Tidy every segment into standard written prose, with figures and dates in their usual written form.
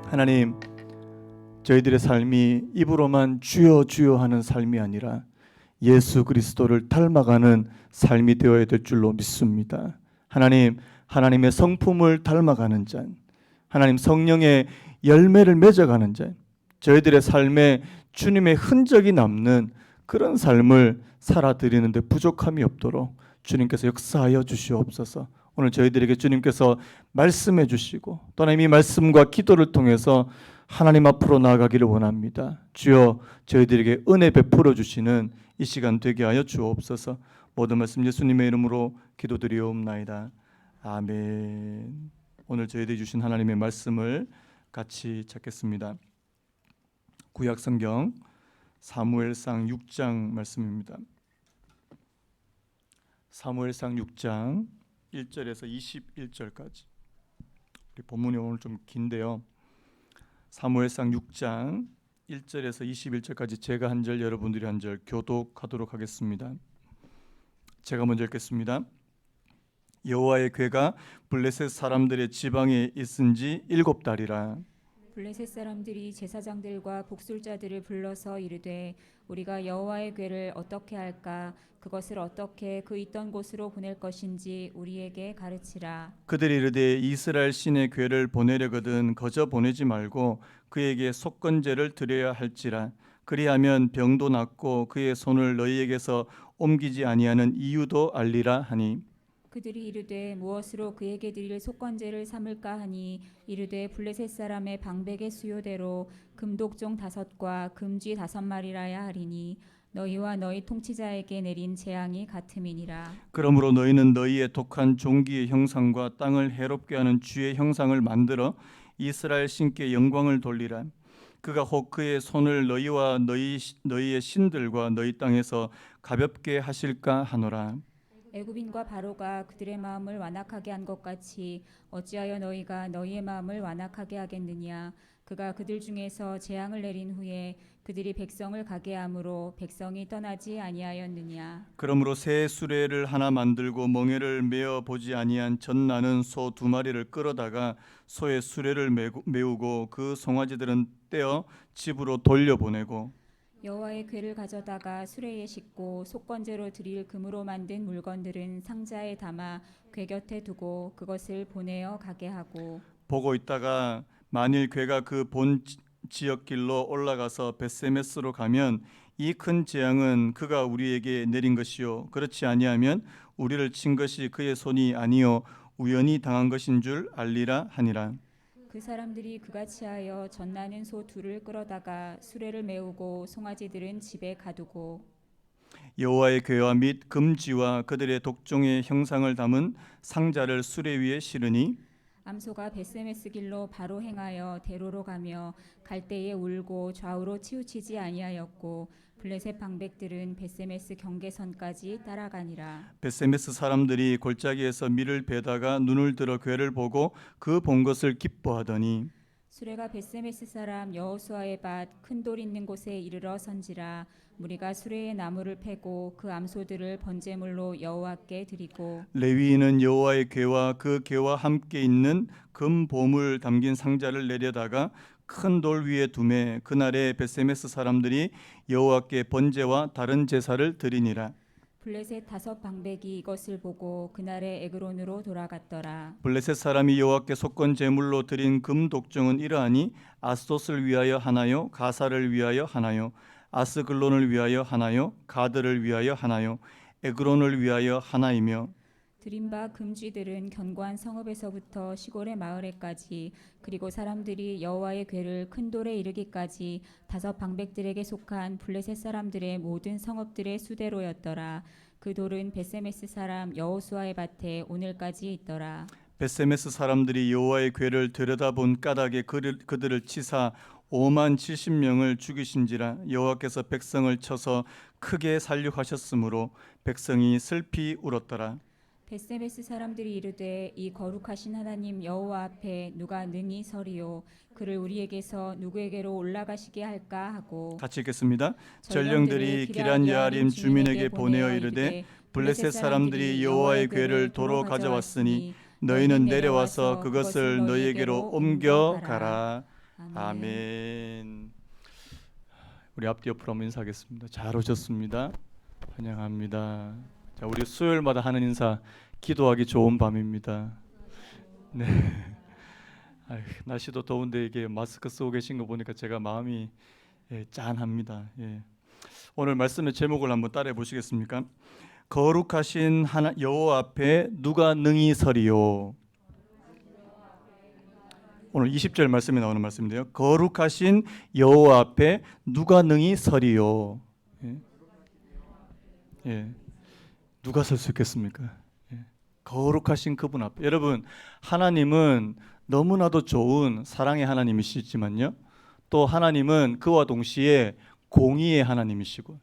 하나님, 저희들의 삶이 입으로만 주여 주여 하는 삶이 아니라 예수 그리스도를 닮아가는 삶이 되어야 될 줄로 믿습니다. 하나님, 하나님의 성품을 닮아가는 자, 하나님 성령의 열매를 맺어가는 자, 저희들의 삶에 주님의 흔적이 남는 그런 삶을 살아드리는데 부족함이 없도록 주님께서 역사하여 주시옵소서. 오늘 저희들에게 주님께서 말씀해 주시고 또 하나님 이 말씀과 기도를 통해서 하나님 앞으로 나아가기를 원합니다. 주여, 저희들에게 은혜 베풀어 주시는 이 시간 되게 하여 주옵소서. 모든 말씀 예수님의 이름으로 기도드리옵나이다. 아멘. 오늘 저희들이 주신 하나님의 말씀을 같이 찾겠습니다. 구약 성경 사무엘상 6장 말씀입니다. 사무엘상 6장 1절에서 21절까지. 우리 본문이 오늘 좀 긴데요. 사무엘상 6장 1절에서 21절까지 제가 한 절, 여러분들이 한 절 교독하도록 하겠습니다. 제가 먼저 읽겠습니다. 여호와의 궤가 블레셋 사람들의 지방에 있은지 7달이라. 블레셋 사람들이 제사장들과 복술자들을 불러서 이르되 우리가 여호와의 궤를 어떻게 할까? 그것을 어떻게 그 있던 곳으로 보낼 것인지 우리에게 가르치라. 그들이 이르되 이스라엘 신의 궤를 보내려거든 거저 보내지 말고 그에게 속건제를 드려야 할지라. 그리하면 병도 낫고 그의 손을 너희에게서 옮기지 아니하는 이유도 알리라 하니. 그들이 이르되 무엇으로 그에게 드릴 속건제를 삼을까 하니 이르되 블레셋 사람의 방백의 수요대로 금독종 5과 금쥐 5마리라야 하리니 너희와 너희 통치자에게 내린 재앙이 같음이니라. 그러므로 너희는 너희의 독한 종기의 형상과 땅을 해롭게 하는 쥐의 형상을 만들어 이스라엘 신께 영광을 돌리라. 그가 혹 그의 손을 너희와 너희의 신들과 너희 땅에서 가볍게 하실까 하노라. 애굽인과 바로가 그들의 마음을 완악하게 한 것 같이 어찌하여 너희가 너희의 마음을 완악하게 하겠느냐. 그가 그들 중에서 재앙을 내린 후에 그들이 백성을 가게 함으로 백성이 떠나지 아니하였느냐. 그러므로 새 수레를 하나 만들고 멍에를 메어 보지 아니한 젖나는 소 2마리를 끌어다가 소의 수레를 메우고 그 송아지들은 떼어 집으로 돌려보내고 여호와의 궤를 가져다가 수레에 싣고 속건제로 드릴 금으로 만든 물건들은 상자에 담아 궤 곁에 두고 그것을 보내어 가게 하고 보고 있다가 만일 궤가 그 본 지역길로 올라가서 벳세메스로 가면 이 큰 재앙은 그가 우리에게 내린 것이요 그렇지 아니하면 우리를 친 것이 그의 손이 아니요 우연히 당한 것인 줄 알리라 하니라. 그 사람들이 그같이 하여 젖나는 소 2를 끌어다가 수레를 메우고 송아지들은 집에 가두고 여호와의 궤와 및 금쥐와 그들의 독종의 형상을 담은 상자를 수레 위에 실으니 암소가 벳세메스 길로 바로 행하여 대로로 가며 갈 때에 울고 좌우로 치우치지 아니하였고 블레셋 방백들은 벳세메스 경계선까지 따라가니라. 벳세메스 사람들이 골짜기에서 밀을 베다가 눈을 들어 궤를 보고 그 본 것을 기뻐하더니 수레가 벳세메스 사람 여호수아의 밭 큰 돌 있는 곳에 이르러 선지라. 무리가 수레의 나무를 패고 그 암소들을 번제물로 여호와께 드리고 레위인은 여호와의 궤와 그 궤와 함께 있는 금 보물 담긴 상자를 내려다가 큰 돌 위에 두매 그날에 벳세메스 사람들이 여호와께 번제와 다른 제사를 드리니라. 블레셋 5 방백이 이것을 보고 그날에 에그론으로 돌아갔더라. 블레셋 사람이 여호와께 속건 제물로 드린 금 독종은 이러하니 아스돗을 위하여 하나요 가사를 위하여 하나요 아스글론을 위하여 하나요 가드를 위하여 하나요 에그론을 위하여 하나이며 드린 바 금쥐들은 견고한 성읍에서부터 시골의 마을에까지 그리고 사람들이 여호와의 궤를 큰 돌에 이르기까지 5 방백들에게 속한 블레셋 사람들의 모든 성읍들의 수대로였더라. 그 돌은 벳세메스 사람 여호수아의 밭에 오늘까지 있더라. 벳세메스 사람들이 여호와의 궤를 들여다본 까닭에 그들을 치사 570명을 죽이신지라. 여호와께서 백성을 쳐서 크게 살육하셨으므로 백성이 슬피 울었더라. 벳세메스 사람들이 이르되 이 거룩하신 하나님 여호와 앞에 누가 능히 서리요. 그를 우리에게서 누구에게로 올라가시게 할까 하고 같이 읽겠습니다. 전령들이 기럇 여아림 주민에게 보내어 이르되 블레셋 사람들이 여호와의 궤를 도로 가져왔으니 너희는 내려와서 그것을 너희에게로 옮겨가라. 아멘. 우리 앞뒤 옆으로 한번 인사하겠습니다. 잘 오셨습니다. 환영합니다. 자, 우리 수요일마다 하는 인사, 기도하기 좋은 밤입니다. 네. 아휴, 날씨도 더운데 이게 마스크 쓰고 계신 거 보니까 제가 마음이 짠합니다. 오늘 말씀의 제목을 한번 따라해 보시겠습니까? 거룩하신 여호와 앞에 누가 능히 서리요. 오늘 20절 말씀에 나오는 말씀인데요. 거룩하신 여호와 앞에 누가 능히 서리요. 누가 설 수 있겠습니까? 거룩하신 그분 앞에. 여러분, 하나님은 너무나도 좋은 사랑의 하나님이시지만요, 또 하나님은 그와 동시에 공의의 하나님이시고,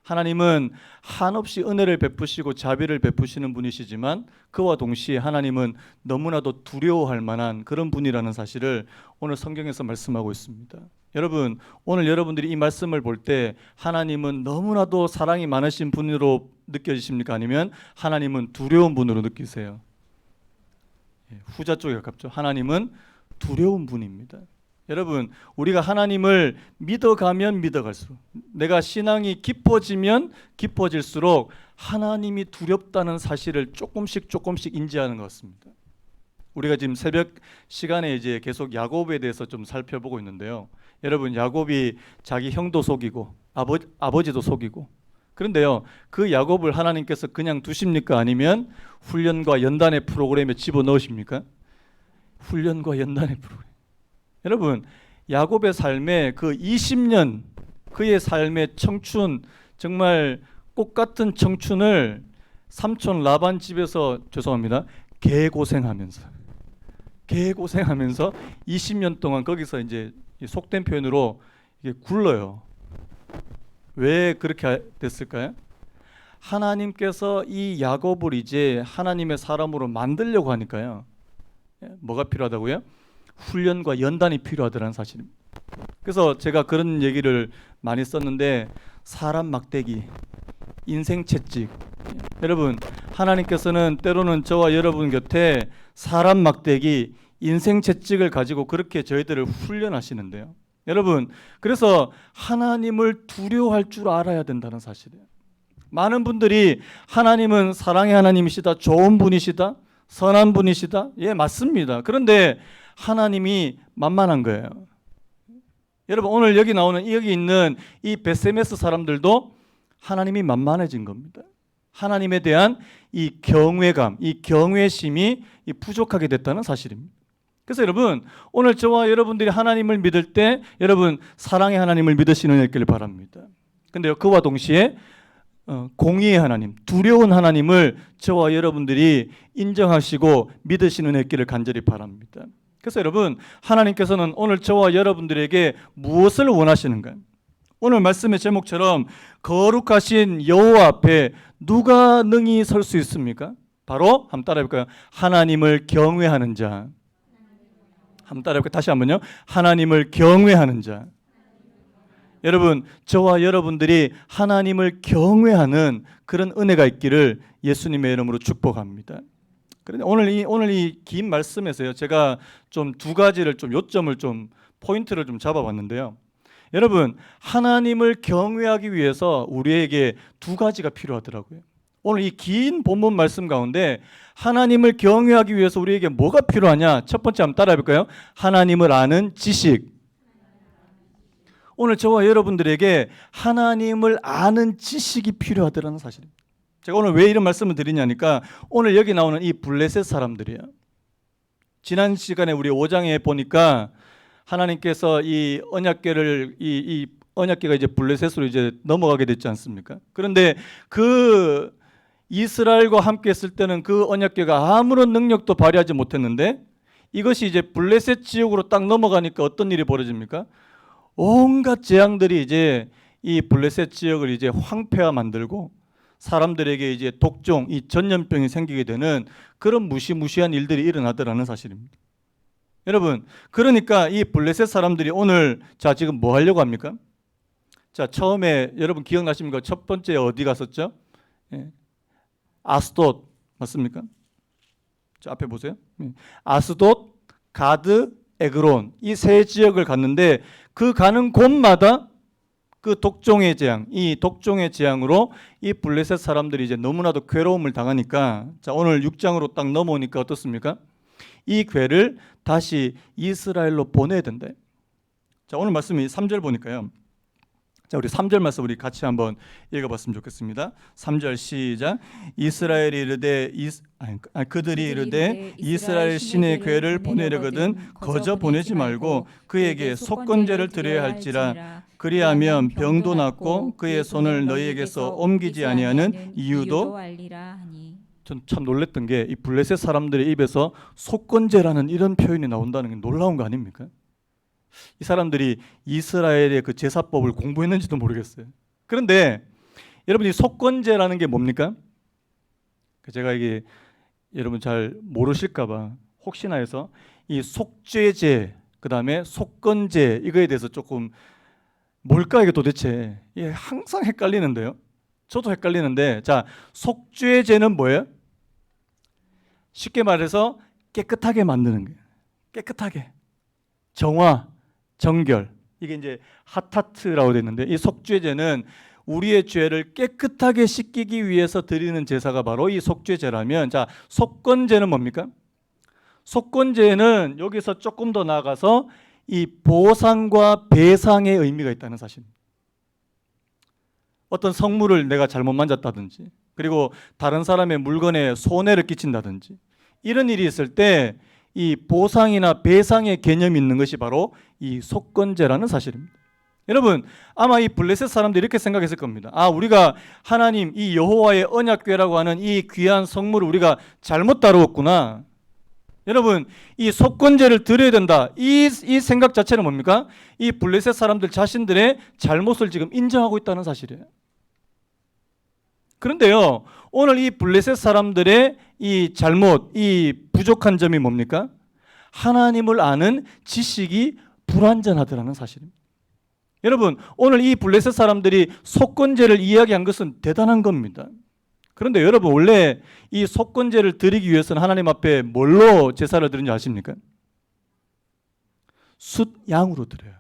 하나님은 한없이 은혜를 베푸시고 자비를 베푸시는 분이시지만 그와 동시에 하나님은 너무나도 두려워할 만한 그런 분이라는 사실을 오늘 성경에서 말씀하고 있습니다. 여러분, 오늘 여러분들이 이 말씀을 볼 때 하나님은 너무나도 사랑이 많으신 분으로 느껴지십니까? 아니면 하나님은 두려운 분으로 느끼세요? 후자 쪽에 가깝죠. 하나님은 두려운 분입니다. 여러분, 우리가 하나님을 믿어가면 믿어갈수록, 내가 신앙이 깊어지면 깊어질수록 하나님이 두렵다는 사실을 조금씩 인지하는 것 같습니다. 우리가 지금 새벽 시간에 이제 계속 야곱에 대해서 좀 살펴보고 있는데요. 여러분, 야곱이 자기 형도 속이고 아버지도 속이고, 그런데요, 그 야곱을 하나님께서 그냥 두십니까? 아니면 훈련과 연단의 프로그램에 집어넣으십니까? 훈련과 연단의 프로그램. 여러분, 야곱의 삶에 그 20년, 그의 삶의 청춘, 정말 꽃같은 청춘을 삼촌 라반 집에서, 죄송합니다, 개고생하면서 20년 동안 거기서 이제 속된 표현으로 이게 굴러요. 왜 그렇게 됐을까요? 하나님께서 이 야곱을 이제 하나님의 사람으로 만들려고 하니까요. 뭐가 필요하다고요? 훈련과 연단이 필요하다는 사실입니다. 그래서 제가 그런 얘기를 많이 썼는데, 사람 막대기, 인생 채찍. 여러분, 하나님께서는 때로는 저와 여러분 곁에 사람 막대기, 인생 채찍을 가지고 그렇게 저희들을 훈련하시는데요. 여러분, 그래서 하나님을 두려워할 줄 알아야 된다는 사실이에요. 많은 분들이 하나님은 사랑의 하나님이시다, 좋은 분이시다, 선한 분이시다. 예, 맞습니다. 그런데 하나님이 만만한 거예요. 여러분, 오늘 여기 있는 이 베세메스 사람들도 하나님이 만만해진 겁니다. 하나님에 대한 이 경외감, 이 경외심이 부족하게 됐다는 사실입니다. 그래서 여러분, 오늘 저와 여러분들이 하나님을 믿을 때 여러분 사랑의 하나님을 믿으시는 일길 바랍니다. 근데요, 그와 동시에 공의의 하나님, 두려운 하나님을 저와 여러분들이 인정하시고 믿으시는 일길을 간절히 바랍니다. 그래서 여러분, 하나님께서는 오늘 저와 여러분들에게 무엇을 원하시는가? 오늘 말씀의 제목처럼 거룩하신 여호와 앞에 누가 능히 설 수 있습니까? 바로 한번 따라해볼까요? 하나님을 경외하는 자. 한번 따라해볼까요? 다시 한번요. 하나님을 경외하는 자. 여러분, 저와 여러분들이 하나님을 경외하는 그런 은혜가 있기를 예수님의 이름으로 축복합니다. 그런데 오늘 이 긴 말씀에서요, 제가 좀 두 가지를 좀 요점을 좀 포인트를 좀 잡아봤는데요. 여러분, 하나님을 경외하기 위해서 우리에게 두 가지가 필요하더라고요. 오늘 이 긴 본문 말씀 가운데 하나님을 경외하기 위해서 우리에게 뭐가 필요하냐? 첫 번째 한번 따라해볼까요? 하나님을 아는 지식. 오늘 저와 여러분들에게 하나님을 아는 지식이 필요하다는 사실입니다. 제가 오늘 왜 이런 말씀을 드리냐니까, 오늘 여기 나오는 이 블레셋 사람들이에요. 지난 시간에 우리 5장에 보니까 하나님께서 이 언약궤를 이 언약궤가 이제 블레셋으로 이제 넘어가게 됐지 않습니까? 그런데 그 이스라엘과 함께 했을 때는 그 언약궤가 아무런 능력도 발휘하지 못했는데, 이것이 이제 블레셋 지역으로 딱 넘어가니까 어떤 일이 벌어집니까? 온갖 재앙들이 이제 이 블레셋 지역을 이제 황폐화 만들고 사람들에게 이제 독종, 이 전염병이 생기게 되는 그런 무시무시한 일들이 일어나더라는 사실입니다. 여러분, 그러니까 이 블레셋 사람들이 오늘 지금 뭐 하려고 합니까? 처음에 여러분 기억나십니까? 첫 번째 어디 갔었죠? 아스돗 맞습니까? 앞에 보세요. 아스돗, 가드, 에그론 이 세 지역을 갔는데 그 가는 곳마다 그 독종의 재앙, 이 독종의 재앙으로 이 블레셋 사람들이 이제 너무나도 괴로움을 당하니까 자 오늘 6장으로 딱 넘어오니까 어떻습니까? 이 괴를 다시 이스라엘로 보내야 된다. 자 오늘 말씀이 3절 보니까요. 자 우리 3절 말씀 우리 같이 한번 읽어봤으면 좋겠습니다. 3절 시작. 이스라엘이 이르되 그들이 이르되 이스라엘 신의 괴를 보내려거든 거저 보내지 말고 그에게 속건제를 드려야 할지라. 그리하면 병도 낫고 그의 손을 너희에게서 옮기지 아니하는 이유도 알리라 하니. 전 참 놀랬던 게 이 블레셋 사람들의 입에서 속건제라는 이런 표현이 나온다는 게 놀라운 거 아닙니까? 이 사람들이 이스라엘의 그 제사법을 공부했는지도 모르겠어요. 그런데 여러분 이 속건제라는 게 뭡니까? 제가 이게 여러분 잘 모르실까봐 혹시나 해서 이 속죄제 그다음에 속건제 이거에 대해서 조금 뭘까 이게 도대체 이게 항상 헷갈리는데요. 저도 헷갈리는데 자 속죄제는 뭐예요? 쉽게 말해서 깨끗하게 만드는 거예요. 깨끗하게 정화 정결 이게 이제 하타트라고 되어 있는데 이 속죄제는 우리의 죄를 깨끗하게 씻기기 위해서 드리는 제사가 바로 이 속죄제라면 자 속건제는 뭡니까? 속건제는 여기서 조금 더 나아가서 이 보상과 배상의 의미가 있다는 사실입니다. 어떤 성물을 내가 잘못 만졌다든지 그리고 다른 사람의 물건에 손해를 끼친다든지 이런 일이 있을 때 이 보상이나 배상의 개념이 있는 것이 바로 이 속건제라는 사실입니다. 여러분 아마 이 블레셋 사람들이 이렇게 생각했을 겁니다. 아 우리가 하나님 이 여호와의 언약궤라고 하는 이 귀한 성물을 우리가 잘못 다루었구나. 여러분 이 속건제를 드려야 된다. 이 생각 자체는 뭡니까? 이 블레셋 사람들 자신들의 잘못을 지금 인정하고 있다는 사실이에요. 그런데요 오늘 이 블레셋 사람들의 이 잘못, 이 부족한 점이 뭡니까? 하나님을 아는 지식이 불완전하더라는 사실입니다. 여러분 오늘 이 블레셋 사람들이 속건제를 이야기한 것은 대단한 겁니다. 그런데 여러분 원래 이 속건제를 드리기 위해서는 하나님 앞에 뭘로 제사를 드리는지 아십니까? 숫양으로 드려요.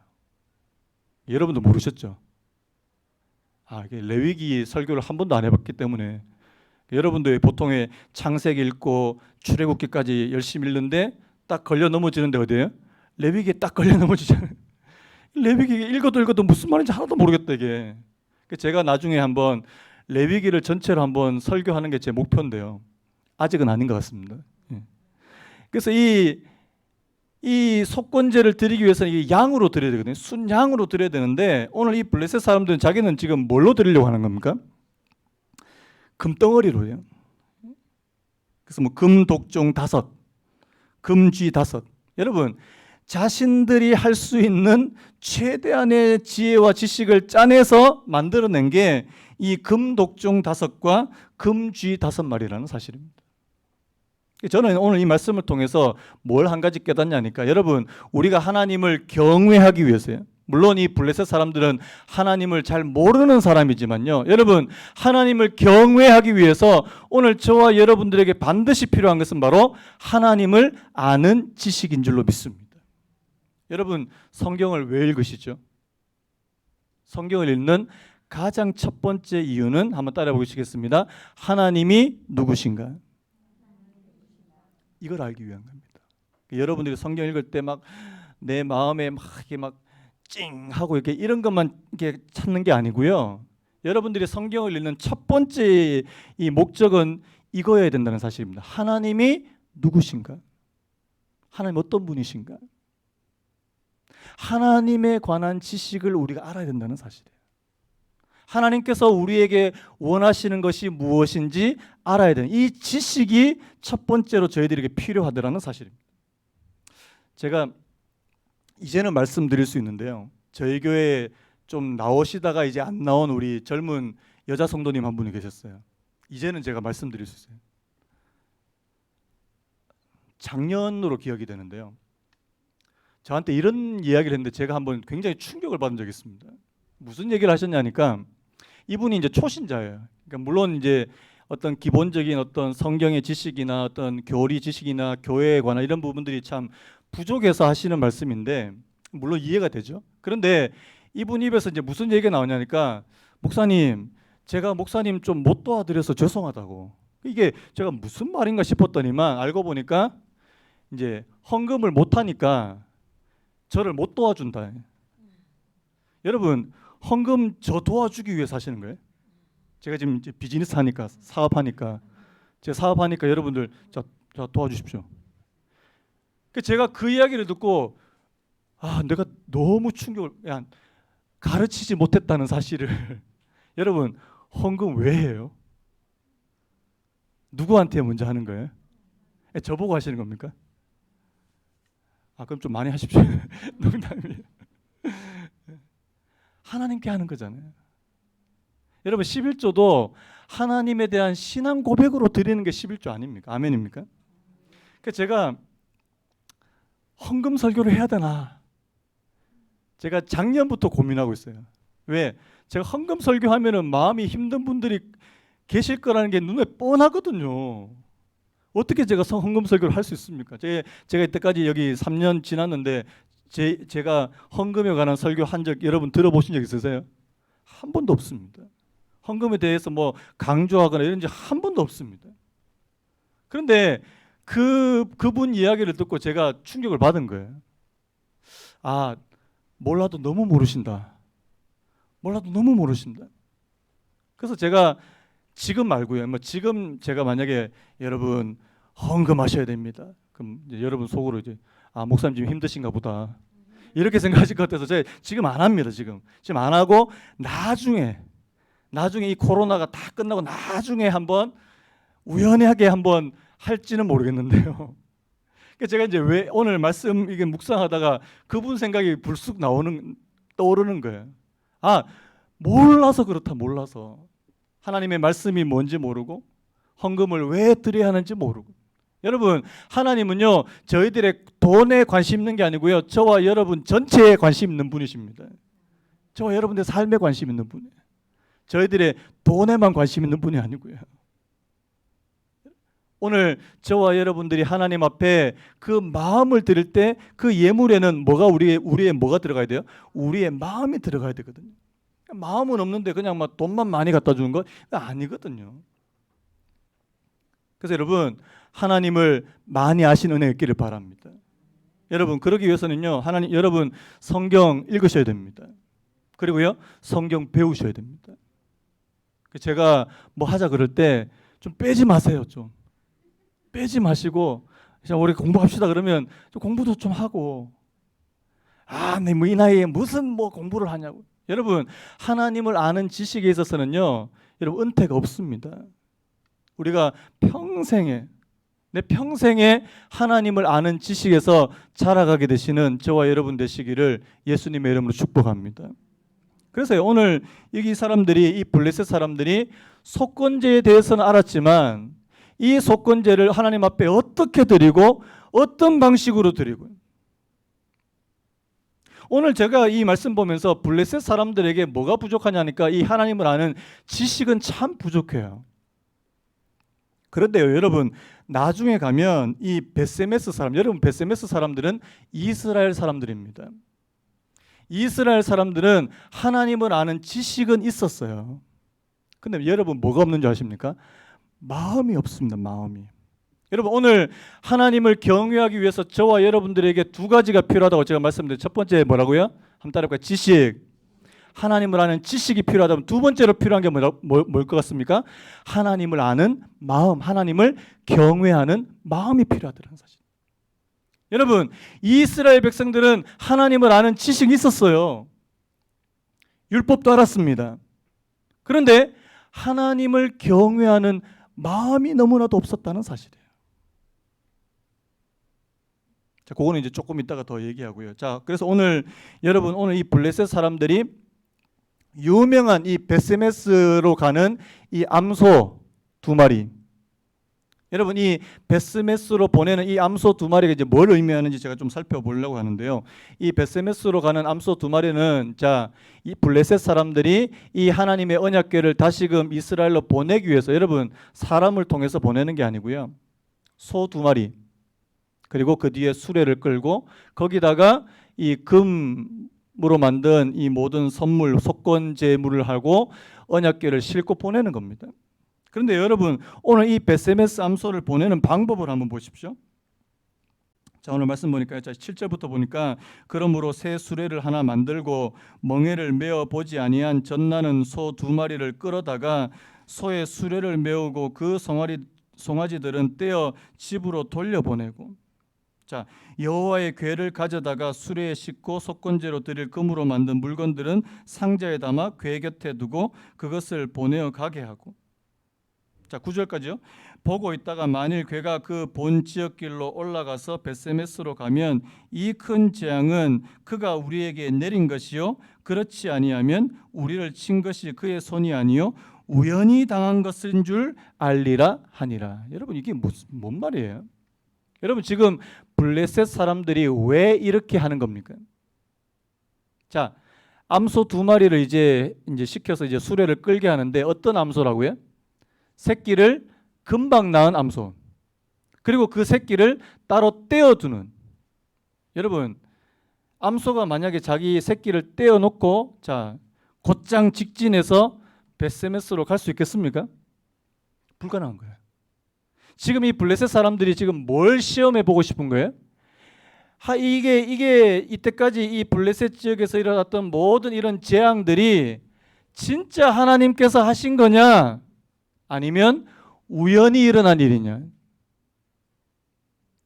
여러분도 모르셨죠? 이게 레위기 설교를 한 번도 안 해봤기 때문에 여러분들 보통의 창세기 읽고 출애굽기까지 열심히 읽는데 딱 걸려 넘어지는데 어디예요? 레위기에 딱 걸려 넘어지잖아요. 레위기 읽어도 무슨 말인지 하나도 모르겠다 이게. 제가 나중에 한번 레위기를 전체로 한번 설교하는 게 제 목표인데요. 아직은 아닌 것 같습니다. 그래서 이 속건제를 드리기 위해서는 이 양으로 드려야 되거든요. 순양으로 드려야 되는데 오늘 이 블레셋 사람들은 자기는 지금 뭘로 드리려고 하는 겁니까? 금덩어리로요. 그래서 뭐 금독종 5, 금쥐 5. 여러분 자신들이 할 수 있는 최대한의 지혜와 지식을 짜내서 만들어낸 게 이 금독종 5과 금쥐 5마리라는 사실입니다. 저는 오늘 이 말씀을 통해서 뭘 한 가지 깨닫냐니까 여러분 우리가 하나님을 경외하기 위해서요. 물론 이 블레셋 사람들은 하나님을 잘 모르는 사람이지만요. 여러분 하나님을 경외하기 위해서 오늘 저와 여러분들에게 반드시 필요한 것은 바로 하나님을 아는 지식인 줄로 믿습니다. 여러분 성경을 왜 읽으시죠? 성경을 읽는 가장 첫 번째 이유는 한번 따라 보시겠습니다. 하나님이 누구신가? 이걸 알기 위한 겁니다. 여러분들이 성경 읽을 때 막 내 마음에 막 이게 막 찡 하고 이렇게 이런 것만 이렇게 찾는 게 아니고요. 여러분들이 성경을 읽는 첫 번째 이 목적은 이거여야 된다는 사실입니다. 하나님이 누구신가? 하나님 어떤 분이신가? 하나님에 관한 지식을 우리가 알아야 된다는 사실이에요. 하나님께서 우리에게 원하시는 것이 무엇인지 알아야 되는 이 지식이 첫 번째로 저희들에게 필요하다는 사실입니다. 제가 이제는 말씀드릴 수 있는데요. 저희 교회에 좀 나오시다가 이제 안 나온 우리 젊은 여자 성도님 한 분이 계셨어요. 이제는 제가 말씀드릴 수 있어요. 작년으로 기억이 되는데요. 저한테 이런 이야기를 했는데 제가 한번 굉장히 충격을 받은 적이 있습니다. 무슨 얘기를 하셨냐니까 이분이 이제 초신자예요. 그러니까 물론 이제 어떤 기본적인 어떤 성경의 지식이나 어떤 교리 지식이나 교회에 관한 이런 부분들이 참 부족해서 하시는 말씀인데 물론 이해가 되죠. 그런데 이분 입에서 이제 무슨 얘기가 나오냐니까 목사님, 제가 목사님 좀 못 도와드려서 죄송하다고. 이게 제가 무슨 말인가 싶었더니만 알고 보니까 이제 헌금을 못 하니까 저를 못 도와준다. 여러분, 헌금 저 도와주기 위해서 하시는 거예요? 제가 지금 이제 비즈니스 하니까, 사업하니까, 제가 사업하니까 여러분들 자 도와주십시오. 제가 그 이야기를 듣고 내가 너무 충격을, 가르치지 못했다는 사실을 여러분, 헌금 왜 해요? 누구한테 먼저 하는 거예요? 저보고 하시는 겁니까? 그럼 좀 많이 하십시오. 농담이에요. 하나님께 하는 거잖아요. 여러분, 11조도 하나님에 대한 신앙 고백으로 드리는 게 11조 아닙니까? 아멘입니까? 제가 헌금 설교를 해야 되나? 제가 작년부터 고민하고 있어요. 왜? 제가 헌금 설교하면은 마음이 힘든 분들이 계실 거라는 게 눈에 뻔하거든요. 어떻게 제가 헌금 설교를 할 수 있습니까? 제가 이때까지 여기 3년 지났는데 제가 헌금에 관한 설교 한 적 여러분 들어보신 적 있으세요? 한 번도 없습니다. 헌금에 대해서 뭐 강조하거나 이런 적 한 번도 없습니다. 그런데 그분 이야기를 듣고 제가 충격을 받은 거예요. 몰라도 너무 모르신다. 몰라도 너무 모르신다. 그래서 제가 지금 말고요. 지금 제가 만약에 여러분 헌금하셔야 됩니다. 그럼 이제 여러분 속으로 이제 목사님 지금 힘드신가 보다. 이렇게 생각하실 것 같아서 제가 지금 안 합니다. 지금 안 하고 나중에 이 코로나가 다 끝나고 나중에 한번 우연하게 한번 할지는 모르겠는데요. 제가 이제 왜 오늘 말씀 이게 묵상하다가 그분 생각이 불쑥 떠오르는 거예요. 몰라서 그렇다. 몰라서 하나님의 말씀이 뭔지 모르고 헌금을 왜 드려야 하는지 모르고. 여러분, 하나님은요 저희들의 돈에 관심 있는 게 아니고요 저와 여러분 전체에 관심 있는 분이십니다. 저와 여러분의 삶에 관심 있는 분이에요. 저희들의 돈에만 관심 있는 분이 아니고요. 오늘 저와 여러분들이 하나님 앞에 그 마음을 드릴 때 그 예물에는 우리의 뭐가 들어가야 돼요? 우리의 마음이 들어가야 되거든요. 마음은 없는데 그냥 막 돈만 많이 갖다 주는 거 아니거든요. 그래서 여러분, 하나님을 많이 아시는 은혜 있기를 바랍니다. 여러분, 그러기 위해서는요 여러분 성경 읽으셔야 됩니다. 그리고요 성경 배우셔야 됩니다. 제가 뭐 하자 그럴 때 좀 빼지 마세요. 좀 빼지 마시고 그냥 우리 공부합시다 그러면 좀 공부도 좀 하고 네 뭐 이 나이에 무슨 뭐 공부를 하냐고. 여러분, 하나님을 아는 지식에 있어서는요 여러분 은퇴가 없습니다. 우리가 내 평생에 하나님을 아는 지식에서 자라가게 되시는 저와 여러분 되시기를 예수님의 이름으로 축복합니다. 그래서 오늘 여기 이 블레셋 사람들이 속건제에 대해서는 알았지만 이 속건제를 하나님 앞에 어떻게 드리고 어떤 방식으로 드리고. 오늘 제가 이 말씀 보면서 블레셋 사람들에게 뭐가 부족하냐니까 이 하나님을 아는 지식은 참 부족해요. 그런데요 여러분, 나중에 가면 이 베세메스 사람들은 이스라엘 사람들입니다. 이스라엘 사람들은 하나님을 아는 지식은 있었어요. 근데 여러분 뭐가 없는 줄 아십니까? 마음이 없습니다. 마음이. 여러분, 오늘 하나님을 경외하기 위해서 저와 여러분들에게 두 가지가 필요하다고 제가 말씀드렸죠. 첫 번째 뭐라고요? 한번 따라해볼까요? 지식. 하나님을 아는 지식이 필요하다면 두 번째로 필요한 게 뭘 것 같습니까? 하나님을 아는 마음, 하나님을 경외하는 마음이 필요하다는 사실. 여러분, 이스라엘 백성들은 하나님을 아는 지식이 있었어요. 율법도 알았습니다. 그런데 하나님을 경외하는 마음이 너무나도 없었다는 사실이에요. 자, 그거는 이제 조금 이따가 더 얘기하고요. 자, 그래서 오늘 이 블레셋 사람들이 유명한 이 베스메스로 가는 이 암소 두 마리. 여러분, 이 베스메스로 보내는 이 암소 두 마리가 이제 뭘 의미하는지 제가 좀 살펴보려고 하는데요. 이 베스메스로 가는 암소 두 마리는 이 블레셋 사람들이 이 하나님의 언약궤를 다시금 이스라엘로 보내기 위해서, 여러분 사람을 통해서 보내는 게 아니고요. 소 두 마리. 그리고 그 뒤에 수레를 끌고 거기다가 이 금으로 만든 이 모든 선물, 속건 제물을 하고 언약궤를 싣고 보내는 겁니다. 그런데 여러분, 오늘 이 베세메스 암소를 보내는 방법을 한번 보십시오. 자, 오늘 말씀 보니까 7절부터 보니까 그러므로 새 수레를 하나 만들고 멍에를 메어 보지 아니한 젖나는 소 2마리를 끌어다가 소의 수레를 메우고 그 송아지들은 떼어 집으로 돌려보내고, 자, 여호와의 궤를 가져다가 수레에 싣고 속건제로 드릴 금으로 만든 물건들은 상자에 담아 궤 곁에 두고 그것을 보내어 가게 하고, 자, 9절까지요. 보고 있다가 만일 궤가 그 본 지역길로 올라가서 베세메스로 가면 이 큰 재앙은 그가 우리에게 내린 것이요 그렇지 아니하면 우리를 친 것이 그의 손이 아니요 우연히 당한 것인 줄 알리라 하니라. 여러분, 이게 뭔 말이에요? 여러분, 지금 블레셋 사람들이 왜 이렇게 하는 겁니까? 자, 암소 2마리를 이제 시켜서 이제 수레를 끌게 하는데 어떤 암소라고요? 새끼를 금방 낳은 암소, 그리고 그 새끼를 따로 떼어두는. 여러분, 암소가 만약에 자기 새끼를 떼어놓고 자 곧장 직진해서 베세메스로 갈 수 있겠습니까? 불가능한 거예요. 지금 이 블레셋 사람들이 지금 뭘 시험해 보고 싶은 거예요? 이게 이때까지 이 블레셋 지역에서 일어났던 모든 이런 재앙들이 진짜 하나님께서 하신 거냐, 아니면 우연히 일어난 일이냐.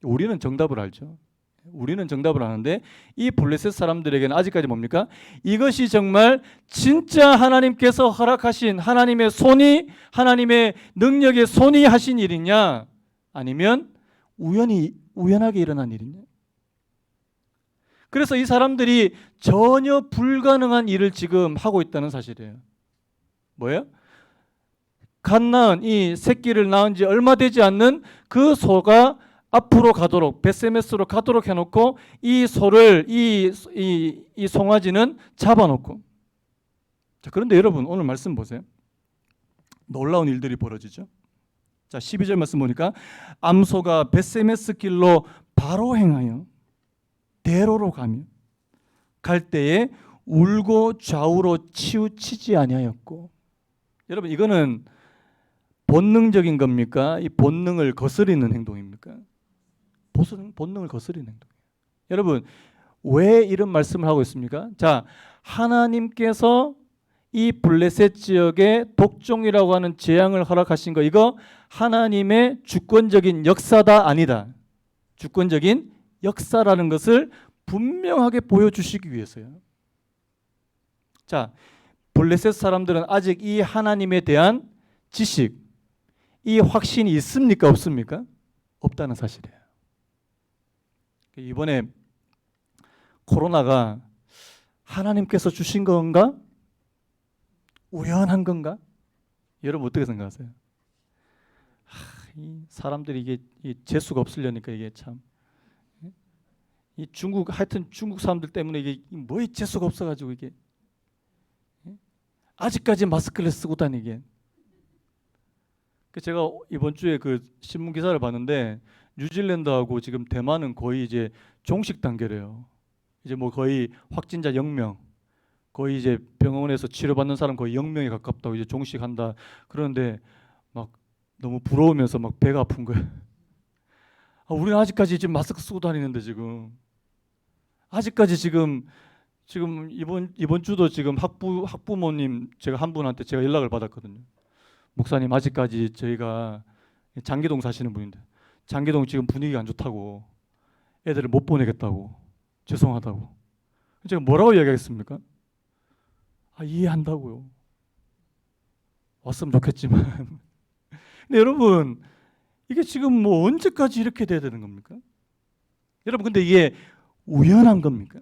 우리는 정답을 알죠. 우리는 정답을 아는데 이 블레셋 사람들에게는 아직까지 뭡니까? 이것이 정말 진짜 하나님께서 허락하신 하나님의 손이, 하나님의 능력의 손이 하신 일이냐, 아니면 우연하게 일어난 일이냐. 그래서 이 사람들이 전혀 불가능한 일을 지금 하고 있다는 사실이에요. 뭐예요? 갓 낳은 이 새끼를 낳은 지 얼마 되지 않는 그 소가 앞으로 가도록, 베세메스로 가도록 해놓고 이 소를 이 송아지는 잡아놓고. 자, 그런데 여러분, 오늘 말씀 보세요. 놀라운 일들이 벌어지죠. 자, 12절 말씀 보니까 암소가 베세메스 길로 바로 행하여 대로로 가며 갈 때에 울고 좌우로 치우치지 아니하였고. 여러분, 이거는 본능적인 겁니까? 이 본능을 거스리는 행동입니까? 본능을 거스리는 행동이에요. 여러분, 왜 이런 말씀을 하고 있습니까? 자, 하나님께서 이 블레셋 지역에 독종이라고 하는 재앙을 허락하신 거, 이거 하나님의 주권적인 역사다 아니다. 주권적인 역사라는 것을 분명하게 보여주시기 위해서요. 자, 블레셋 사람들은 아직 이 하나님에 대한 지식, 이 확신이 있습니까? 없습니까? 없다는 사실이에요. 이번에 코로나가 하나님께서 주신 건가? 우연한 건가? 여러분 어떻게 생각하세요? 이 사람들이 이게 재수가 없으려니까 이게 참, 이 하여튼 중국 사람들 때문에 이게 뭐에 재수가 없어가지고 이게 아직까지 마스크를 쓰고 다니게. 제가 이번 주에 그 신문 기사를 봤는데 뉴질랜드하고 지금 대만은 거의 이제 종식 단계래요. 이제 뭐 거의 확진자 0명, 거의 이제 병원에서 치료받는 사람 거의 0명에 가깝다고 이제 종식한다. 그런데 막 너무 부러우면서 막 배가 아픈 거예요. 우리는 아직까지 지금 마스크 쓰고 다니는데 지금 아직까지 지금 이번 주도 지금 학부모님 제가 한 분한테 제가 연락을 받았거든요. 목사님, 아직까지 저희가 장계동 사시는 분인데 장계동 지금 분위기가 안 좋다고, 애들을 못 보내겠다고, 죄송하다고. 제가 뭐라고 이야기하겠습니까? 이해한다고요. 왔으면 좋겠지만. 근데 여러분, 이게 지금 뭐 언제까지 이렇게 돼야 되는 겁니까? 여러분, 근데 이게 우연한 겁니까?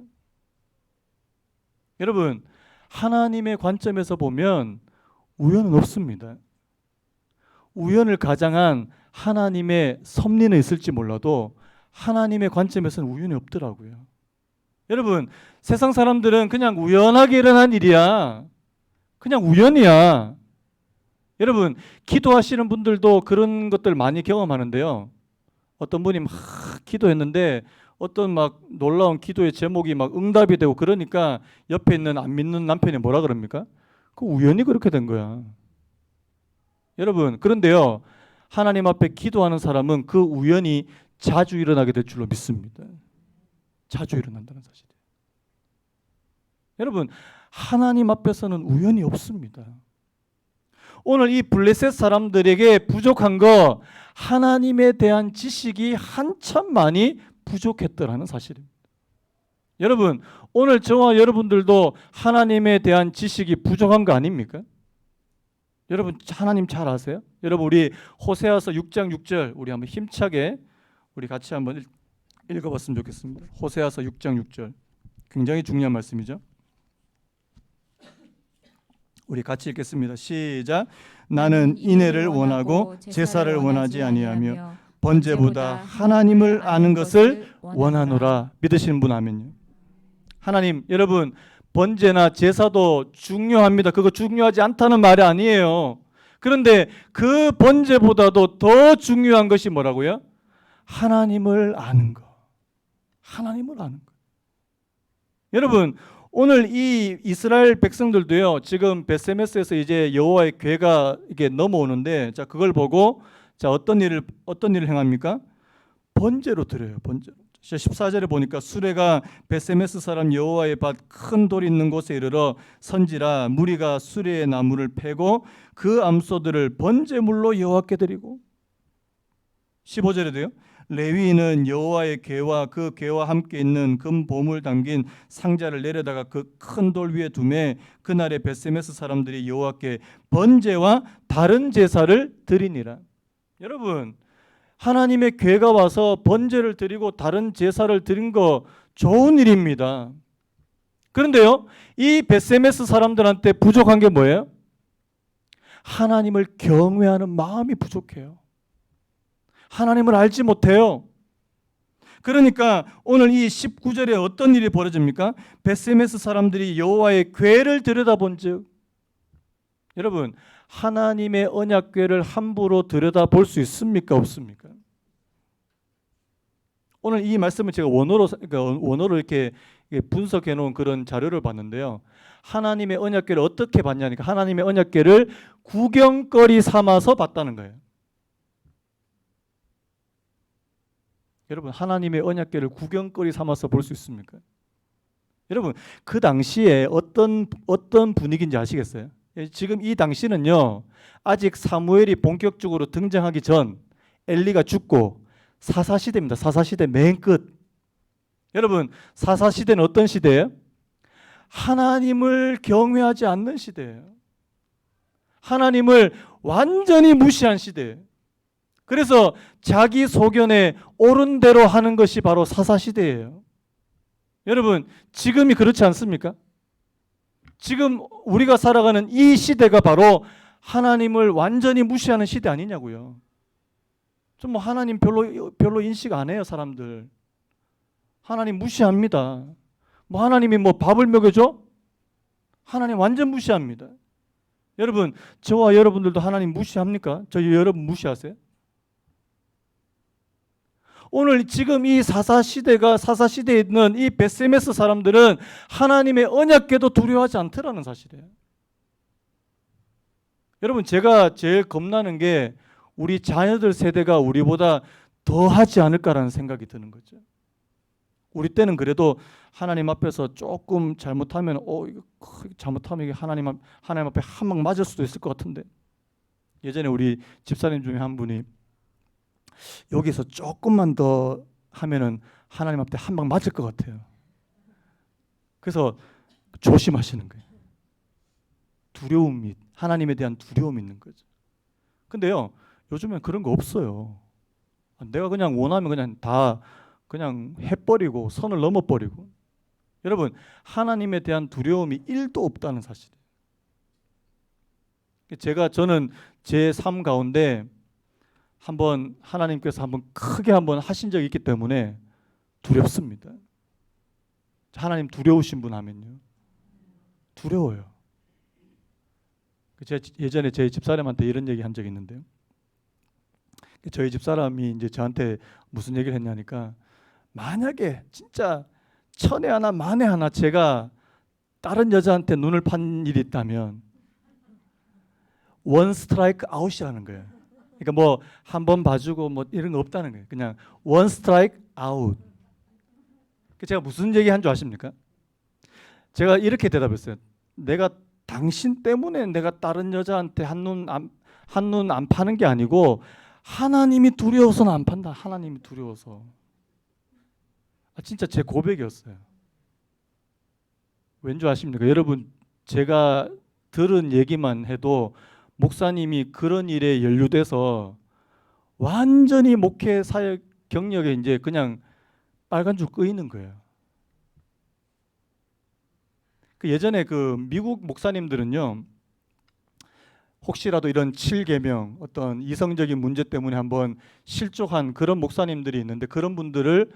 여러분, 하나님의 관점에서 보면 우연은 없습니다. 우연을 가장한 하나님의 섭리는 있을지 몰라도 하나님의 관점에서는 우연이 없더라고요. 여러분, 세상 사람들은 그냥 우연하게 일어난 일이야. 그냥 우연이야. 여러분, 기도하시는 분들도 그런 것들 많이 경험하는데요. 어떤 분이 막 기도했는데 어떤 막 놀라운 기도의 제목이 막 응답이 되고 그러니까 옆에 있는 안 믿는 남편이 뭐라 그럽니까? 그 우연히 그렇게 된 거야. 여러분, 그런데요, 하나님 앞에 기도하는 사람은 그 우연이 자주 일어나게 될 줄로 믿습니다. 자주 일어난다는 사실이에요. 여러분, 하나님 앞에서는 우연이 없습니다. 오늘 이 블레셋 사람들에게 부족한 거 하나님에 대한 지식이 한참 많이 부족했더라는 사실입니다. 여러분, 오늘 저와 여러분들도 하나님에 대한 지식이 부족한 거 아닙니까? 여러분 하나님 잘 아세요? 여러분 우리 호세아서 6장 6절 우리 한번 힘차게 우리 같이 한번 읽어봤으면 좋겠습니다. 호세아서 6장 6절 굉장히 중요한 말씀이죠. 우리 같이 읽겠습니다. 시작. 나는 인애를 원하고 제사를 원하지 아니하며 번제보다 하나님을 아는 것을 원하노라. 믿으시는 분 아멘요. 하나님, 여러분 번제나 제사도 중요합니다. 그거 중요하지 않다는 말이 아니에요. 그런데 그 번제보다도 더 중요한 것이 뭐라고요? 하나님을 아는 거. 하나님을 아는 거. 여러분, 오늘 이 이스라엘 백성들도요. 지금 베세메스에서 이제 여호와의 궤가 이게 넘어오는데, 자 그걸 보고 자 어떤 일을 행합니까? 번제로 드려요. 번제로. 14절에 보니까 수레가 베세메스 사람 여호와의 밭 큰 돌이 있는 곳에 이르러 선지라 무리가 수레의 나무를 패고 그 암소들을 번제물로 여호와께 드리고 15절에도요. 레위인은 여호와의 궤와 그 궤와 함께 있는 금 보물 담긴 상자를 내려다가 그 큰 돌 위에 두매 그날에 베세메스 사람들이 여호와께 번제와 다른 제사를 드리니라. 여러분 하나님의 궤가 와서 번제를 드리고 다른 제사를 드린 거 좋은 일입니다. 그런데요, 이 베세메스 사람들한테 부족한 게 뭐예요? 하나님을 경외하는 마음이 부족해요. 하나님을 알지 못해요. 그러니까 오늘 이 19절에 어떤 일이 벌어집니까? 베세메스 사람들이 여호와의 궤를 들여다본즉, 여러분 하나님의 언약궤를 함부로 들여다볼 수 있습니까? 없습니까? 오늘 이 말씀을 제가 원어로 이렇게 분석해 놓은 그런 자료를 봤는데요. 하나님의 언약궤를 어떻게 봤냐니까 하나님의 언약궤를 구경거리 삼아서 봤다는 거예요. 여러분 하나님의 언약궤를 구경거리 삼아서 볼 수 있습니까? 여러분 그 당시에 어떤 분위기인지 아시겠어요? 지금 이 당시는요 아직 사무엘이 본격적으로 등장하기 전 엘리가 죽고 사사시대입니다. 사사시대 맨 끝. 여러분 사사시대는 어떤 시대예요? 하나님을 경외하지 않는 시대예요. 하나님을 완전히 무시한 시대예요. 그래서 자기 소견에 옳은 대로 하는 것이 바로 사사시대예요. 여러분 지금이 그렇지 않습니까? 지금 우리가 살아가는 이 시대가 바로 하나님을 완전히 무시하는 시대 아니냐고요. 좀 뭐 하나님 별로 인식 안 해요, 사람들. 하나님 무시합니다. 뭐 하나님이 뭐 밥을 먹여줘? 하나님 완전 무시합니다. 여러분, 저와 여러분들도 하나님 무시합니까? 여러분 무시하세요? 오늘 지금 이 사사시대에 있는 이 베세메스 사람들은 하나님의 언약궤도 두려워하지 않더라는 사실이에요. 여러분 제가 제일 겁나는 게 우리 자녀들 세대가 우리보다 더 하지 않을까라는 생각이 드는 거죠. 우리 때는 그래도 하나님 앞에서 조금 잘못하면 이거 잘못하면 이게 하나님 앞에 한 방 맞을 수도 있을 것 같은데 예전에 우리 집사님 중에 한 분이 여기서 조금만 더 하면은 하나님 앞에 한 방 맞을 것 같아요. 그래서 조심하시는 거예요. 두려움이 하나님에 대한 두려움이 있는 거죠. 근데요 요즘엔 그런 거 없어요. 내가 그냥 원하면 그냥 다 그냥 해버리고 선을 넘어버리고 여러분 하나님에 대한 두려움이 1도 없다는 사실이에요. 저는 제 삶 가운데 하나님께서 크게 하신 적이 있기 때문에 두렵습니다. 하나님 두려우신 분 하면요. 두려워요. 제가 예전에 제 집사람한테 이런 얘기 한 적이 있는데요. 저희 집 사람이 이제 저한테 무슨 얘기를 했냐니까, 만약에 진짜 천에 하나 만에 하나 제가 다른 여자한테 눈을 판 일이 있다면 원 스트라이크 아웃이라는 거예요. 그러니까 뭐 한 번 봐주고 뭐 이런 거 없다는 거예요. 그냥 원 스트라이크 아웃. 제가 무슨 얘기 한 줄 아십니까? 제가 이렇게 대답했어요. 내가 당신 때문에 내가 다른 여자한테 한눈 안 파는 게 아니고 하나님이 두려워서는 안 판다. 하나님이 두려워서. 진짜 제 고백이었어요. 왠 줄 아십니까? 여러분, 제가 들은 얘기만 해도 목사님이 그런 일에 연루돼서 완전히 목회 사역 경력에 이제 그냥 빨간 줄 끄이는 거예요. 예전에 그 미국 목사님들은요, 혹시라도 이런 7계명 어떤 이성적인 문제 때문에 한번 실족한 그런 목사님들이 있는데, 그런 분들을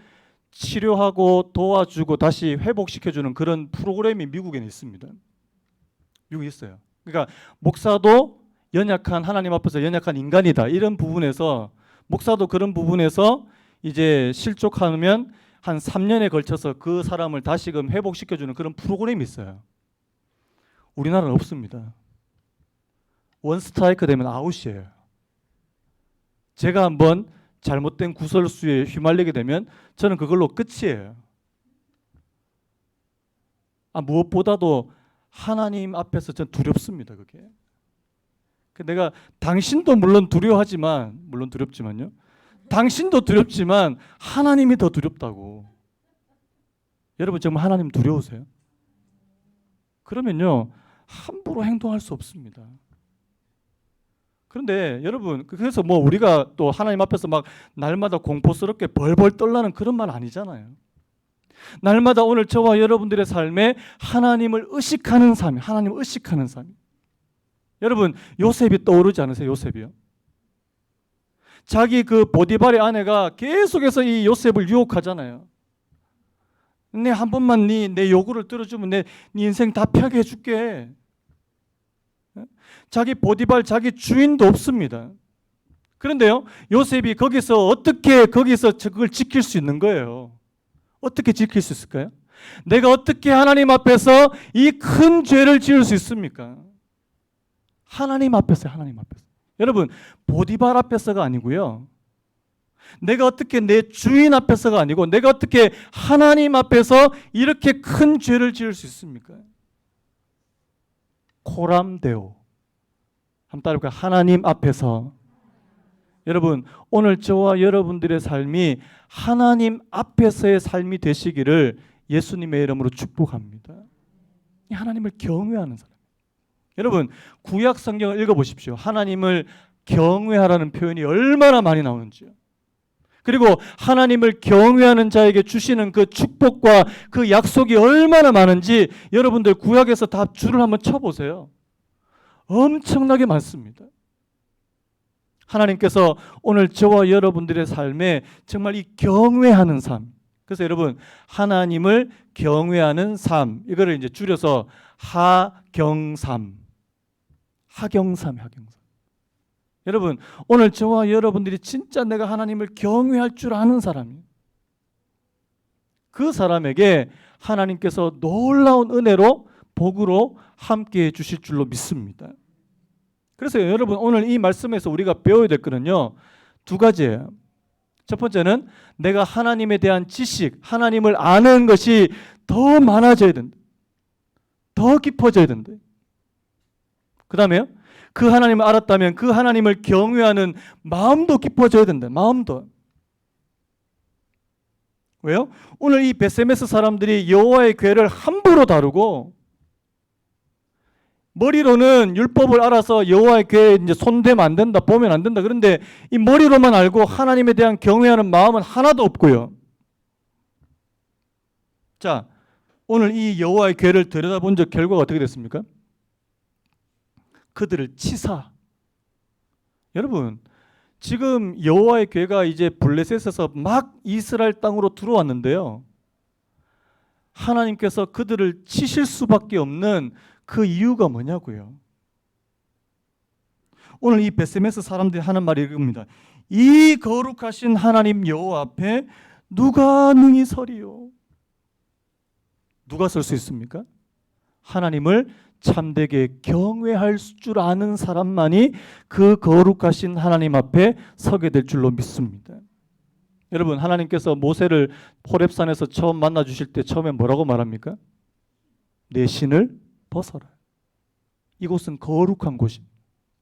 치료하고 도와주고 다시 회복시켜주는 그런 프로그램이 미국에는 있습니다. 미국에 있어요. 그러니까 목사도 연약한, 하나님 앞에서 연약한 인간이다, 이런 부분에서 목사도 그런 부분에서 이제 실족하면 한 3년에 걸쳐서 그 사람을 다시금 회복시켜주는 그런 프로그램이 있어요. 우리나라는 없습니다. 원 스트라이크 되면 아웃이에요. 제가 한번 잘못된 구설수에 휘말리게 되면 저는 그걸로 끝이에요. 무엇보다도 하나님 앞에서 전 두렵습니다. 그게. 내가 당신도 물론 두렵지만요. 당신도 두렵지만 하나님이 더 두렵다고. 여러분, 정말 하나님 두려우세요? 그러면요, 함부로 행동할 수 없습니다. 그런데 여러분, 그래서 뭐 우리가 또 하나님 앞에서 막 날마다 공포스럽게 벌벌 떨라는 그런 말 아니잖아요. 날마다 오늘 저와 여러분들의 삶에 하나님을 의식하는 삶, 하나님을 의식하는 삶. 여러분, 요셉이 떠오르지 않으세요? 요셉이요. 자기 그 보디발의 아내가 계속해서 이 요셉을 유혹하잖아요. 내 한 번만 내 요구를 들어주면 내 인생 다 펴게 해줄게. 자기 보디발, 자기 주인도 없습니다. 그런데요, 요셉이 어떻게 거기서 그걸 지킬 수 있는 거예요? 어떻게 지킬 수 있을까요? 내가 어떻게 하나님 앞에서 이 큰 죄를 지을 수 있습니까? 하나님 앞에서, 하나님 앞에서. 여러분, 보디발 앞에서가 아니고요, 내가 어떻게 내 주인 앞에서가 아니고 내가 어떻게 하나님 앞에서 이렇게 큰 죄를 지을 수 있습니까? 코람데오. 한번 따라해볼까요? 하나님 앞에서. 여러분, 오늘 저와 여러분들의 삶이 하나님 앞에서의 삶이 되시기를 예수님의 이름으로 축복합니다. 하나님을 경외하는 사람. 여러분, 구약 성경을 읽어보십시오. 하나님을 경외하라는 표현이 얼마나 많이 나오는지요. 그리고 하나님을 경외하는 자에게 주시는 그 축복과 그 약속이 얼마나 많은지 여러분들 구약에서 다 줄을 한번 쳐보세요. 엄청나게 많습니다. 하나님께서 오늘 저와 여러분들의 삶에 정말 이 경외하는 삶. 그래서 여러분, 하나님을 경외하는 삶, 이거를 이제 줄여서 하경삼. 하경삼. 여러분, 오늘 저와 여러분들이 진짜 내가 하나님을 경외할 줄 아는 사람이에요. 그 사람에게 하나님께서 놀라운 은혜로, 복으로 함께해 주실 줄로 믿습니다. 그래서 여러분, 오늘 이 말씀에서 우리가 배워야 될 거는요, 두 가지예요. 첫 번째는 내가 하나님에 대한 지식, 하나님을 아는 것이 더 많아져야 된다. 더 깊어져야 된다. 그 다음에요, 그 하나님을 알았다면 그 하나님을 경외하는 마음도 깊어져야 된다. 마음도. 왜요? 오늘 이 베세메스 사람들이 여호와의 궤를 함부로 다루고, 머리로는 율법을 알아서 여호와의 궤에 이제 손대면 안 된다, 보면 안 된다. 그런데 이 머리로만 알고 하나님에 대한 경외하는 마음은 하나도 없고요. 자, 오늘 이 여호와의 궤를 들여다본 적 결과가 어떻게 됐습니까? 그들을 치사. 여러분, 지금 여호와의 궤가 이제 블레셋에서 막 이스라엘 땅으로 들어왔는데요, 하나님께서 그들을 치실 수밖에 없는 그 이유가 뭐냐고요. 오늘 이 베세메스 사람들이 하는 말이 이겁니다. 이 거룩하신 하나님 여호와 앞에 누가 능히 서리요? 누가 설 수 있습니까? 하나님을 참되게 경외할 줄 아는 사람만이 그 거룩하신 하나님 앞에 서게 될 줄로 믿습니다. 여러분, 하나님께서 모세를 호렙산에서 처음 만나 주실 때 처음에 뭐라고 말합니까? 내 신을 벗어라. 이곳은 거룩한 곳입니다.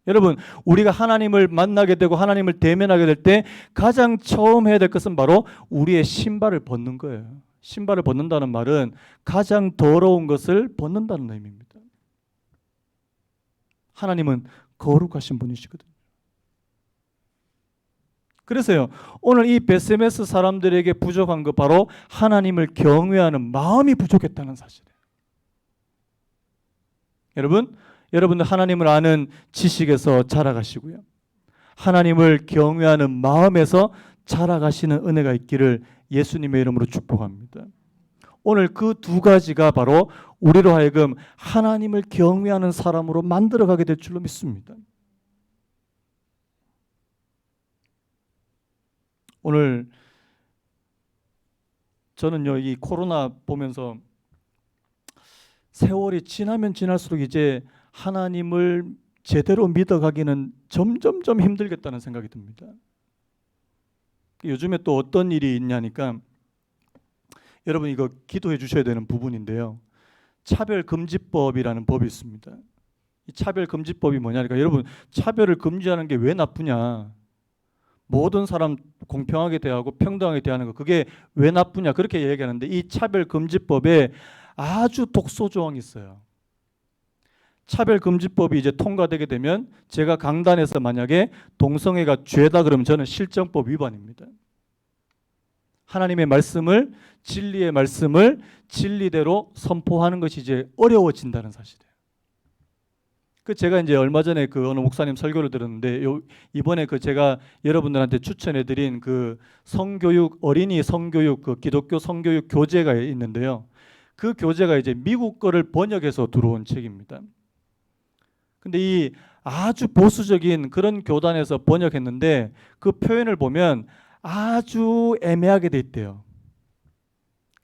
여러분, 우리가 하나님을 만나게 되고 하나님을 대면하게 될 때 가장 처음 해야 될 것은 바로 우리의 신발을 벗는 거예요. 신발을 벗는다는 말은 가장 더러운 것을 벗는다는 의미입니다. 하나님은 거룩하신 분이시거든요. 그래서요, 오늘 이 베세메스 사람들에게 부족한 것 바로 하나님을 경외하는 마음이 부족했다는 사실이에요. 여러분들 하나님을 아는 지식에서 자라가시고요, 하나님을 경외하는 마음에서 자라가시는 은혜가 있기를 예수님의 이름으로 축복합니다. 오늘 그 두 가지가 바로 우리로 하여금 하나님을 경외하는 사람으로 만들어가게 될 줄로 믿습니다. 오늘 저는요, 이 코로나 보면서 세월이 지나면 지날수록 이제 하나님을 제대로 믿어가기는 점점점 힘들겠다는 생각이 듭니다. 요즘에 또 어떤 일이 있냐니까, 여러분 이거 기도해 주셔야 되는 부분인데요, 차별금지법이라는 법이 있습니다. 이 차별금지법이 뭐냐니까, 여러분 차별을 금지하는 게 왜 나쁘냐, 모든 사람 공평하게 대하고 평등하게 대하는 거, 그게 왜 나쁘냐, 그렇게 얘기하는데, 이 차별금지법에 아주 독소 조항이 있어요. 차별금지법이 이제 통과되게 되면 제가 강단에서 만약에 동성애가 죄다 그러면 저는 실정법 위반입니다. 하나님의 말씀을, 진리의 말씀을 진리대로 선포하는 것이 이제 어려워진다는 사실이에요. 그 제가 이제 얼마 전에 그 어느 목사님 설교를 들었는데, 이번에 그 제가 여러분들한테 추천해드린 그 성교육, 어린이 성교육, 그 기독교 성교육 교재가 있는데요, 그 교재가 이제 미국 거를 번역해서 들어온 책입니다. 근데 이 아주 보수적인 그런 교단에서 번역했는데 그 표현을 보면 아주 애매하게 돼 있대요.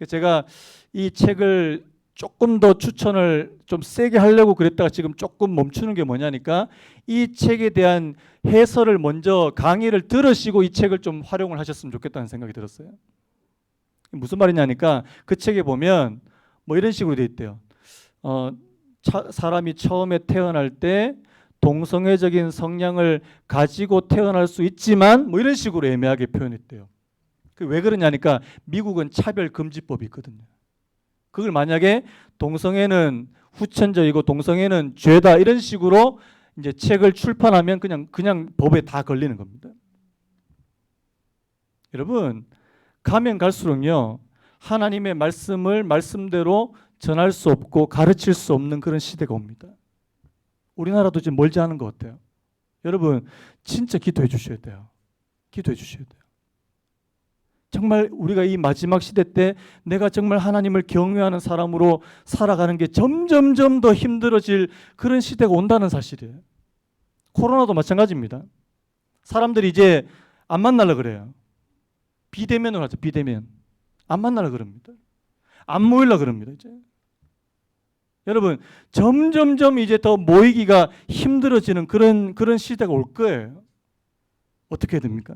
제가 이 책을 조금 더 추천을 좀 세게 하려고 그랬다가 지금 조금 멈추는 게 뭐냐니까, 이 책에 대한 해설을 먼저 강의를 들으시고 이 책을 좀 활용을 하셨으면 좋겠다는 생각이 들었어요. 무슨 말이냐니까, 그 책에 보면 뭐 이런 식으로 돼 있대요. 사람이 처음에 태어날 때 동성애적인 성향을 가지고 태어날 수 있지만, 뭐 이런 식으로 애매하게 표현했대요. 왜 그러냐니까, 미국은 차별금지법이 있거든요. 그걸 만약에 동성애는 후천적이고 동성애는 죄다 이런 식으로 이제 책을 출판하면 그냥 법에 다 걸리는 겁니다. 여러분, 가면 갈수록요, 하나님의 말씀을 말씀대로 전할 수 없고 가르칠 수 없는 그런 시대가 옵니다. 우리나라도 지금 멀지 않은 것 같아요. 여러분 진짜 기도해 주셔야 돼요. 기도해 주셔야 돼요. 정말 우리가 이 마지막 시대 때 내가 정말 하나님을 경외하는 사람으로 살아가는 게 점점점 더 힘들어질 그런 시대가 온다는 사실이에요. 코로나도 마찬가지입니다. 사람들이 이제 안 만나려 그래요. 비대면으로 하죠. 비대면. 안 만나려 그럽니다. 안 모이려 그럽니다. 이제 여러분 점점점 이제 더 모이기가 힘들어지는 그런 시대가 올 거예요. 어떻게 해야 됩니까?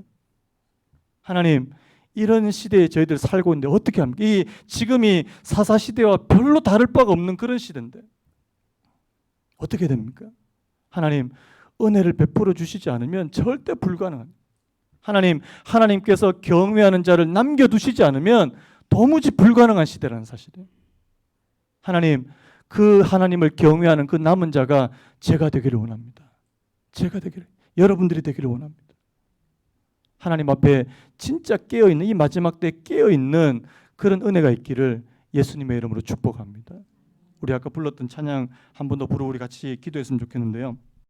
하나님, 이런 시대에 저희들 살고 있는데 어떻게 합니까? 지금이 사사시대와 별로 다를 바가 없는 그런 시대인데 어떻게 됩니까? 하나님, 은혜를 베풀어 주시지 않으면 절대 불가능합니다. 하나님께서 경외하는 자를 남겨두시지 않으면 도무지 불가능한 시대라는 사실이에요. 하나님, 그 하나님을 경외하는 그 남은 자가 제가 되기를 원합니다. 여러분들이 되기를 원합니다. 하나님 앞에 진짜 깨어있는, 이 마지막 때 깨어있는 그런 은혜가 있기를 예수님의 이름으로 축복합니다. 우리 아까 불렀던 찬양 한 번 더 부르고 우리 같이 기도했으면 좋겠는데요.